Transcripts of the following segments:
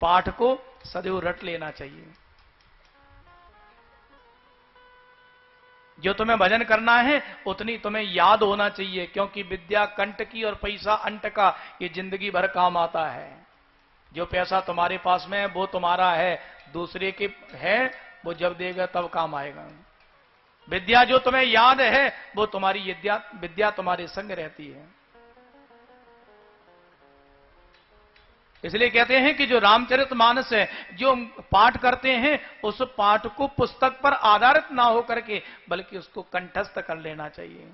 पाठ को सदैव रट लेना चाहिए। जो तुम्हें भजन करना है उतनी तुम्हें याद होना चाहिए, क्योंकि विद्या कंठ की और पैसा अंट का, ये जिंदगी भर काम आता है। जो पैसा तुम्हारे पास में है वो तुम्हारा है, दूसरे के है वो जब देगा तब काम आएगा। विद्या जो तुम्हें याद है वो तुम्हारी विद्या तुम्हारे संग रहती है। इसलिए कहते हैं कि जो रामचरितमानस है, जो पाठ करते हैं, उस पाठ को पुस्तक पर आधारित ना होकर के बल्कि उसको कंठस्थ कर लेना चाहिए।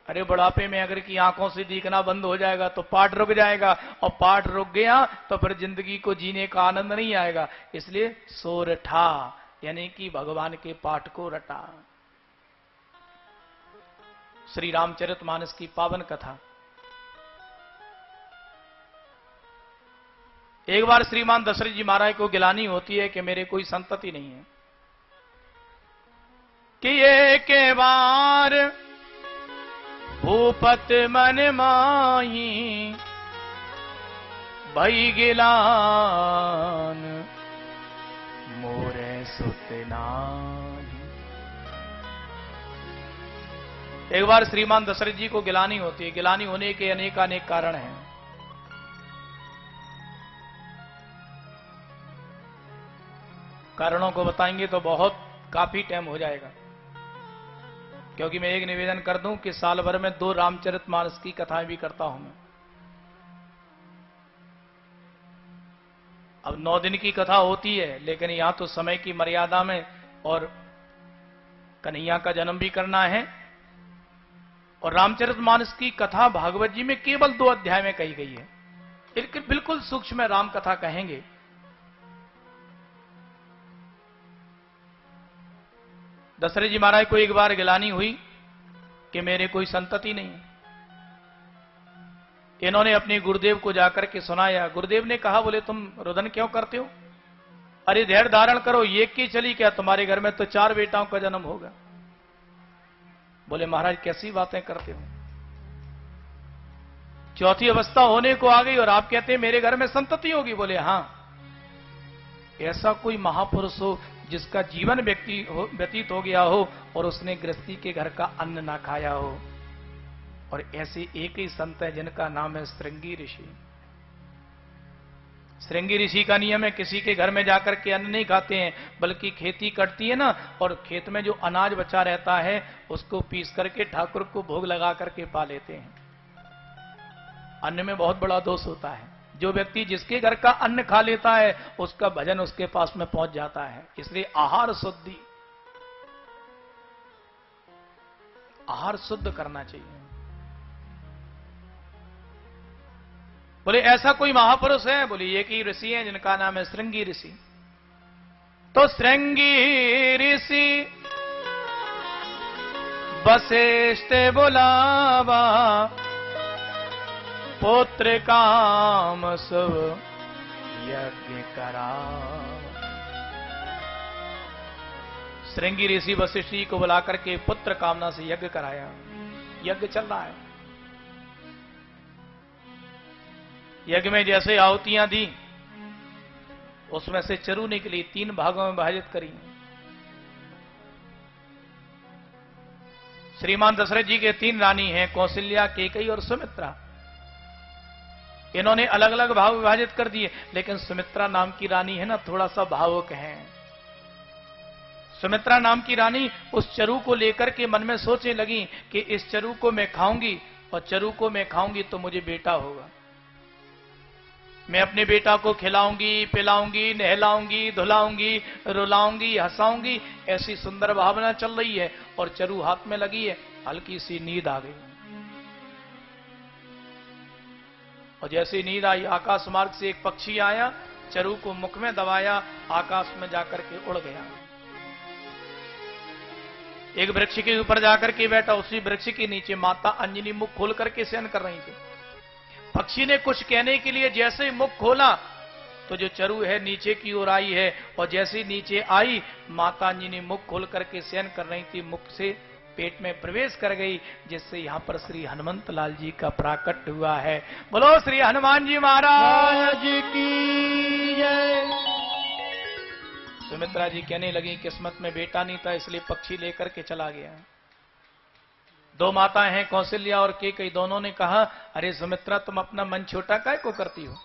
अरे बुढ़ापे में अगर की आंखों से दिखना बंद हो जाएगा तो पाठ रुक जाएगा, और पाठ रुक गया तो फिर जिंदगी को जीने का आनंद नहीं आएगा। इसलिए सोरठा यानी कि भगवान के पाठ को रटा। श्री रामचरितमानस की पावन कथा। एक बार श्रीमान दशरथ जी महाराज को गिलानी होती है कि मेरे कोई संतति नहीं है, कि ये के बार भूपत मन माही भई गिलान मोरे सुतनाही। एक बार श्रीमान दशरथ जी को गिलानी होती है। गिलानी होने के अनेक कारण हैं। कारणों को बताएंगे तो बहुत काफी टाइम हो जाएगा, क्योंकि मैं एक निवेदन कर दूं कि साल भर में 2 रामचरितमानस की कथाएं भी करता हूं मैं। अब 9 दिन की कथा होती है, लेकिन यहां तो समय की मर्यादा में, और कन्हैया का जन्म भी करना है, और रामचरितमानस की कथा भागवत जी में केवल 2 अध्याय में कही गई है। बिल्कुल सूक्ष्म राम कथा कहेंगे। दशरथ जी महाराज को एक बार गिलानी हुई कि मेरे कोई संतति नहीं। इन्होंने अपने गुरुदेव को जाकर के सुनाया। गुरुदेव ने कहा, बोले तुम रुदन क्यों करते हो? अरे धैर्य धारण करो, एक की चली क्या, तुम्हारे घर में तो 4 बेटाओं का जन्म होगा। बोले महाराज कैसी बातें करते हो, 4थी अवस्था होने को आ गई और आप कहते हैं मेरे घर में संतति होगी। बोले हां, ऐसा कोई महापुरुष हो जिसका जीवन व्यतीत हो गया हो और उसने गृहस्थी के घर का अन्न ना खाया हो, और ऐसे एक ही संत है जिनका नाम है श्रृंगी ऋषि। श्रृंगी ऋषि का नियम है, किसी के घर में जाकर के अन्न नहीं खाते हैं, बल्कि खेती कटती है ना, और खेत में जो अनाज बचा रहता है उसको पीस करके ठाकुर को भोग लगा करके पा लेते हैं। अन्न में बहुत बड़ा दोष होता है। जो व्यक्ति जिसके घर का अन्न खा लेता है उसका भजन उसके पास में पहुंच जाता है। इसलिए आहार शुद्धि, आहार शुद्ध करना चाहिए। बोले ऐसा कोई महापुरुष है? बोले एक ही ऋषि है जिनका नाम है श्रृंगी ऋषि। तो श्रृंगी ऋषि वशिष्ठ बुलावा, पुत्र काम सब यज्ञ करा। श्रृंगी ऋषि वशिष्ठ जी को बुलाकर के पुत्र कामना से यज्ञ कराया। यज्ञ चल रहा है। यज्ञ में जैसे आहुतियां दी, उसमें से चरु निकली, 3 भागों में विभाजित करी। श्रीमान दशरथ जी के 3 रानी हैं, कौशल्या, कैकेयी और सुमित्रा। इन्होंने अलग अलग भाव विभाजित कर दिए, लेकिन सुमित्रा नाम की रानी है ना, थोड़ा सा भावुक है। सुमित्रा नाम की रानी उस चरु को लेकर के मन में सोचने लगी कि इस चरु को मैं खाऊंगी, और चरु को मैं खाऊंगी तो मुझे बेटा होगा। मैं अपने बेटा को खिलाऊंगी, पिलाऊंगी, नहलाऊंगी, धुलाऊंगी, रुलाऊंगी, हंसाऊंगी। ऐसी सुंदर भावना चल रही है, और चरु हाथ में लगी है। हल्की सी नींद आ गई, और जैसे नींद आई, आकाश मार्ग से एक पक्षी आया, चरु को मुख में दबाया, आकाश में जाकर के उड़ गया। एक वृक्ष के ऊपर जाकर के बैठा। उसी वृक्ष के नीचे माता अंजनी मुख खोल करके शयन कर रही थी। पक्षी ने कुछ कहने के लिए जैसे ही मुख खोला तो जो चरु है नीचे की ओर आई है, और जैसे नीचे आई, माता अंजनी मुख खोल करके शयन कर रही थी, मुख से पेट में प्रवेश कर गई, जिससे यहां पर श्री हनुमंत लाल जी का प्राकट्य हुआ है। बोलो श्री हनुमान जी महाराज की जय। सुमित्रा जी कहने लगी किस्मत में बेटा नहीं था इसलिए पक्षी लेकर के चला गया। दो माता हैं कौशल्या और केकई, दोनों ने कहा अरे सुमित्रा तुम अपना मन छोटा काहे को करती हो,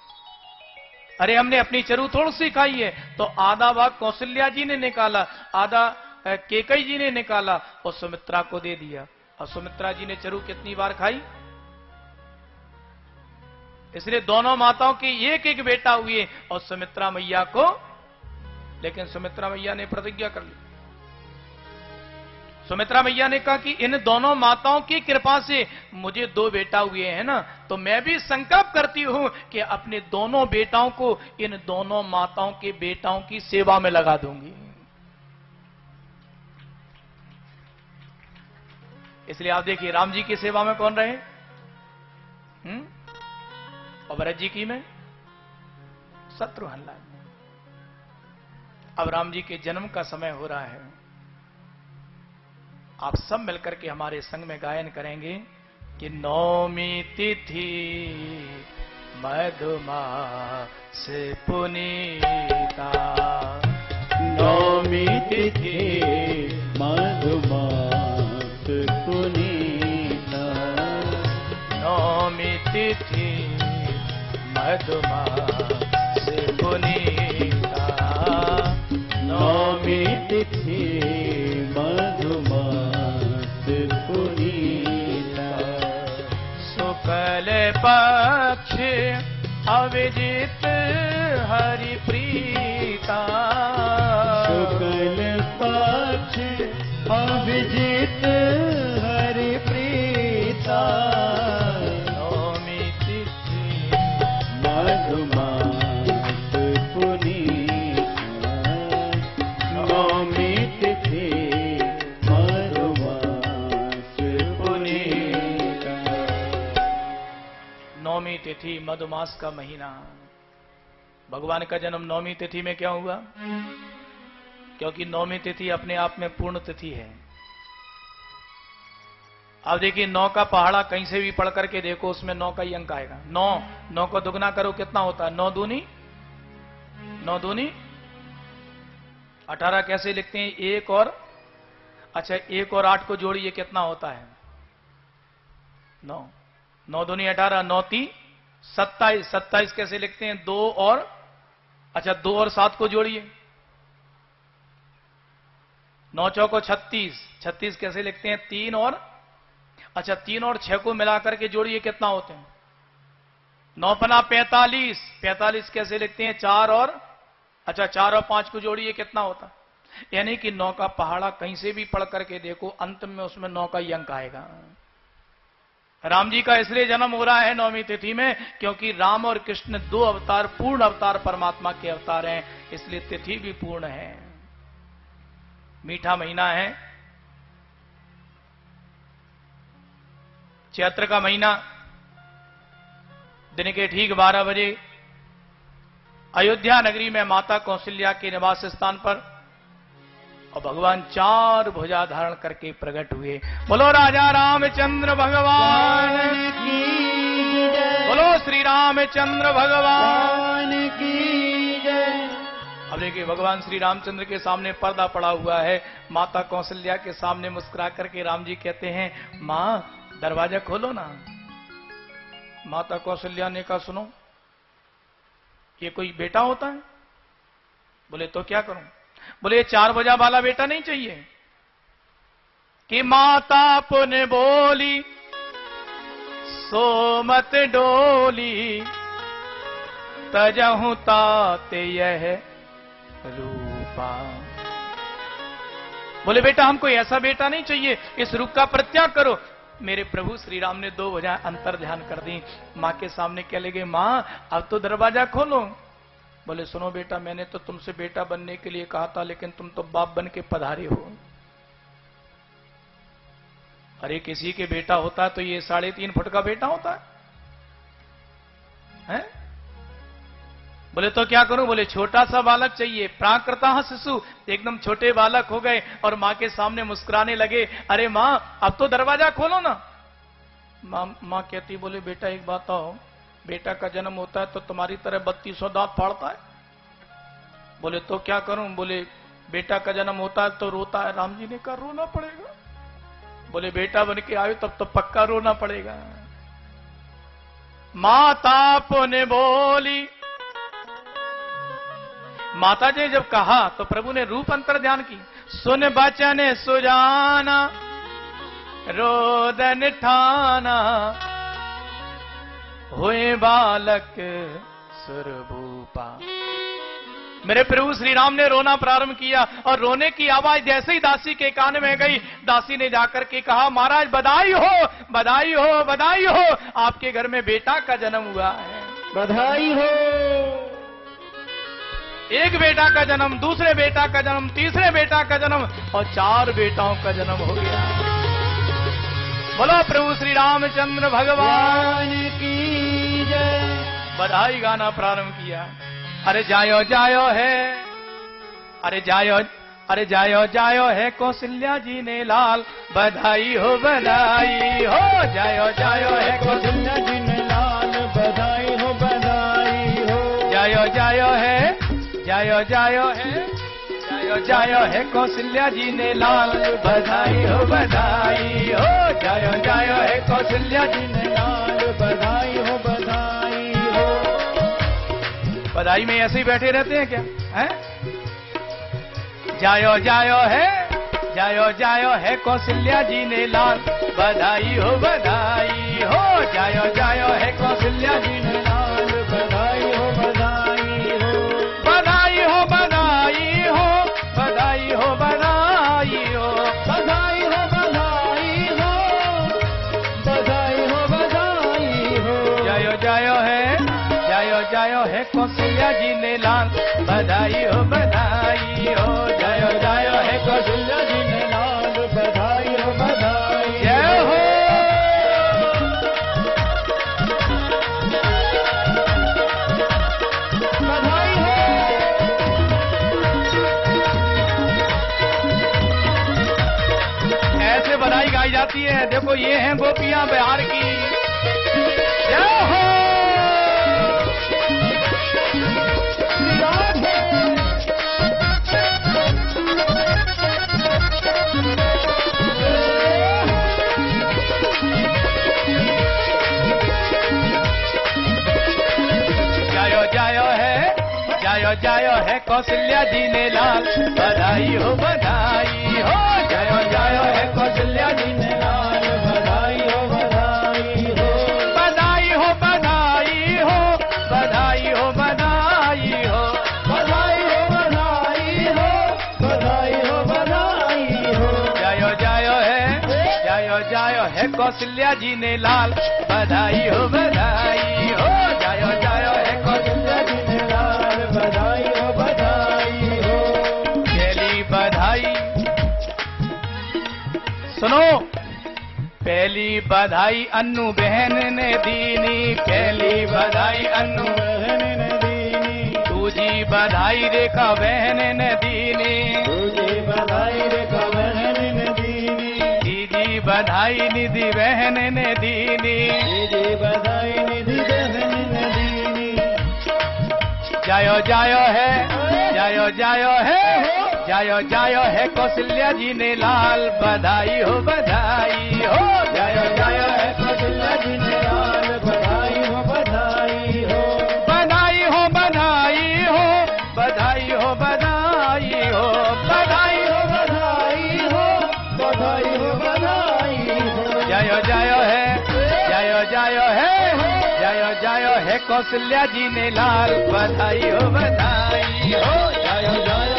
अरे हमने अपनी चरू थोड़ी सी खाई है। तो आधा भाग कौशल्या जी ने निकाला, आधा केकई जी ने निकाला और सुमित्रा को दे दिया। और सुमित्रा जी ने चरू कितनी बार खाई, इसलिए दोनों माताओं की एक एक बेटा हुए और सुमित्रा मैया को, लेकिन सुमित्रा मैया ने प्रतिज्ञा कर ली। सुमित्रा मैया ने कहा कि इन दोनों माताओं की कृपा से मुझे दो बेटा हुए हैं ना, तो मैं भी संकल्प करती हूं कि अपने दोनों बेटाओं को इन दोनों माताओं के बेटाओं की सेवा में लगा दूंगी। इसलिए आप देखिए राम जी की सेवा में कौन रहे, और भरत जी की में शत्रुघ्न लाल। अब राम जी के जन्म का समय हो रहा है, आप सब मिलकर के हमारे संग में गायन करेंगे कि नौमी तिथि मधुमास पुनीता, नौमी तिथि मधुमास पुनीता, नौमी तिथि मधुमास पुनीता, नौमी तिथि मधुमास पुनीता, शुक्ल पक्ष अविजित हरि प्रीता, शुक्ल पक्ष अभिजित हरि प्रीता, नौमी तिथि मधुमास पुनीता, नौमी तिथि मधुमास पुनीता। नौमी तिथि मधुमास का महीना। भगवान का जन्म नौमी तिथि में क्या हुआ, क्योंकि नौमी तिथि अपने आप में पूर्ण तिथि है। अब देखिए 9 का पहाड़ा कहीं से भी पढ़ करके देखो, उसमें 9 का ही अंक आएगा। 9 को दुगना करो कितना होता है, 9 दूनी 18 कैसे लिखते हैं, 1 और, अच्छा 1 और 8 को जोड़िए कितना होता है 9, 9 दूनी 18, 9 ती 27, 27 कैसे लिखते हैं 2 और, अच्छा 2 और 7 को जोड़िए, 9 चौको 36, 36 कैसे लिखते हैं 3 और, अच्छा 3 और 6 को मिलाकर के जोड़िए कितना होते हैं 9 पना 45, 45 कैसे लिखते हैं 4 और, अच्छा 4 और 5 को जोड़िए कितना होता, यानी कि 9 का पहाड़ा कहीं से भी पढ़ करके देखो अंत में उसमें 9 का ही अंक आएगा। राम जी का इसलिए जन्म हो रहा है नौमी तिथि में, क्योंकि राम और कृष्ण 2 अवतार, पूर्ण अवतार परमात्मा के अवतार हैं, इसलिए तिथि भी पूर्ण है। मीठा महीना है, चैत्र का महीना, दिन के ठीक 12 बजे अयोध्या नगरी में माता कौशल्या के निवास स्थान पर और भगवान 4 भुजा धारण करके प्रकट हुए। बोलो राजा रामचंद्र भगवान की जय, बोलो श्री रामचंद्र भगवान की जय। अब देखिए भगवान श्री रामचंद्र के सामने पर्दा पड़ा हुआ है, माता कौशल्या के सामने मुस्कुरा करके राम जी कहते हैं मां दरवाजा खोलो ना। माता कौशल्या ने कहा सुनो ये कोई बेटा होता है, बोले तो क्या करूं, बोले 4 भुजा वाला बेटा नहीं चाहिए। कि माता पुन बोली सोमत डोली, तजहु ताते यह रूपा। बोले बेटा हमको ऐसा बेटा नहीं चाहिए, इस रूप का परित्याग करो। मेरे प्रभु श्री राम ने 2 भुजाएं अंतर ध्यान कर दी, मां के सामने कह लगे मां अब तो दरवाजा खोलो। बोले सुनो बेटा मैंने तो तुमसे बेटा बनने के लिए कहा था, लेकिन तुम तो बाप बन के पधारे हो। अरे किसी के बेटा होता तो ये 3.5 फुट का बेटा होता है? बोले तो क्या करूं? बोले छोटा सा बालक चाहिए। प्राकृता शिशु, एकदम छोटे बालक हो गए और मां के सामने मुस्कुराने लगे। अरे मां, अब तो दरवाजा खोलो ना। मां कहती, बोले बेटा एक बात आओ, बेटा का जन्म होता है तो तुम्हारी तरह 3200 दांत फाड़ता है? बोले तो क्या करूं? बोले बेटा का जन्म होता है तो रोता है। राम जी ने कहा रोना पड़ेगा। बोले बेटा बन के आयो तब तो पक्का रोना पड़ेगा। माता पुण्य बोली। माता जी जब कहा तो प्रभु ने रूप अंतर ध्यान की। सुन बचन सुजाना रोदन ठाना, हुए बालक सुरभूपा। मेरे प्रभु श्री राम ने रोना प्रारंभ किया और रोने की आवाज जैसे ही दासी के कान में गई, दासी ने जाकर के कहा, महाराज बधाई हो, बधाई हो, बधाई हो, आपके घर में बेटा का जन्म हुआ है। बधाई हो। एक बेटा का जन्म, दूसरे बेटा का जन्म, तीसरे बेटा का जन्म और 4 बेटाओं का जन्म हो गया। बोलो प्रभु श्री रामचंद्र भगवान की जय। बधाई गाना प्रारंभ किया। अरे जायो जायो है, अरे जायो, अरे जायो जायो है कौशल्या जी ने लाल, बधाई हो, बधाई हो। जायो जायो है कौशल्या जी ने लाल, बधाई हो, बधाई हो। जायो जायो है, जायो जायो है, जायो जायो है कौशल्या जी ने लाल, बधाई हो, बधाई हो। जायो जायो है कौशल्या जी ने लाल, बधाई हो, बधाई हो। बधाई में ऐसे ही बैठे रहते हैं क्या? हैं? जायो जायो है, जायो जायो है कौशल्या जी ने लाल, बधाई हो, बधाई हो। जायो जायो है कौशल्या जी ने लाल, बधाई हो, बधाई हो। बधाई हो, बधाई हो, बधाई हो, बधाई हो। बधाई हो, बधाई हो, बधाई हो, बधाई हो। जायो जायो है, जायो जायो है कौशल्या जी ने लाल, बधाई हो, बधाई हो। जायो जायो है कौशल्या जी ने लाल, बधाई हो, बधाई जय हो। बधाई हो। ऐसे बधाई गाई जाती है। देखो ये हैं गोपियां बिहार की। जय हो। जायो जायो है, जायो जायो है कौशल्या जी ने लाल, बधाई हो, बधाई हो। जायो जायो है कौशल्या जी ने लाल, बधाई हो, बधाई हो। बधाई हो, बधाई हो, बधाई हो, बधाई हो। बधाई हो, बधाई हो, बधाई हो, बधाई हो। जायो जायो है, जायो जायो है कौशल्या जी ने लाल, बधाई हो, बधाई हो। जायो जायो है कौशल्या जी ने लाल, बधाई हो, बधाई हो। पहली बधाई सुनो, पहली बधाई अन्नू बहन ने दीनी, पहली बधाई अन्नू बहन ने दीनी, दूजी बधाई रेखा बहन ने दीनी, तुझे बधाई रे का बहन ने दीनी, तीजी बधाई निधि बहन ने दीनी। तुझे बधाई निधि बहन ने दीनी। जायो जायो है, जायो जायो है, जायो जायो है कौशल्या जी ने लाल, बधाई हो, बधाई हो। जायो जायो है कौशल्या जी ने लाल, बधाई हो, बधाई हो। बधाई हो, बधाई हो, बधाई हो, बधाई हो। बधाई हो, बधाई हो, बधाई हो, बधाई हो। जायो जायो है, जायो जायो है, जायो जायो है कौशल्या जी ने लाल, बधाई हो, बधाई हो। जायो जायो